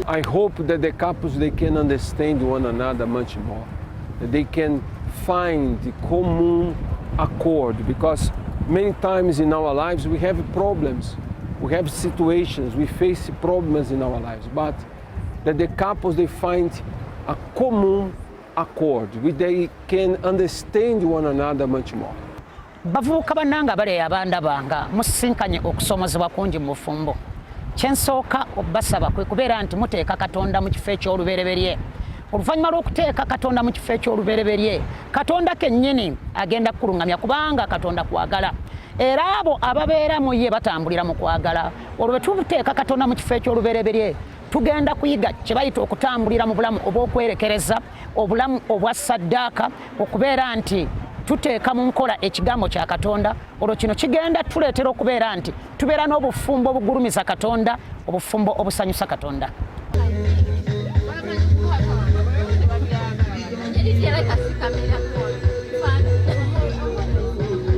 I hope that the couples, they can understand one another much more, that they can find the common accord, because many times in our lives we have problems, we have situations, we face problems in our lives, but that the couples, they find a common accord, they can understand one another much more. Bavubuka bannanga bale abanda banga musisinkanye okusomozebwa kungi mu bufumbo. Kyensooka obbasaba kwe kubeera nti muteeka Katonda mu kifo eky'olubereberye. Oluvannyuma lw'okuteeka Katonda mu kifo eky'olubereberye, Katonda kennyini agenda kukulungamya kubanga Katonda kwagala. Era abo ababeera mu ye batambulira mu kwagala. Olwo bwe tuteeka Katonda mu kifo eky'olubereberye, tugenda kuyiga kye bayita okutambulira mu bulamu obw'okwerekereza, obulamu obwa ssaddaaka, okubeera nti tuteeka mu nkola ekigambo kya Katonda. Olwo kino kigenda tuleetera okubeera nti tubeera n'obufumbo obugulumiza Katonda, obufumbo obusanyusa Katonda. Like a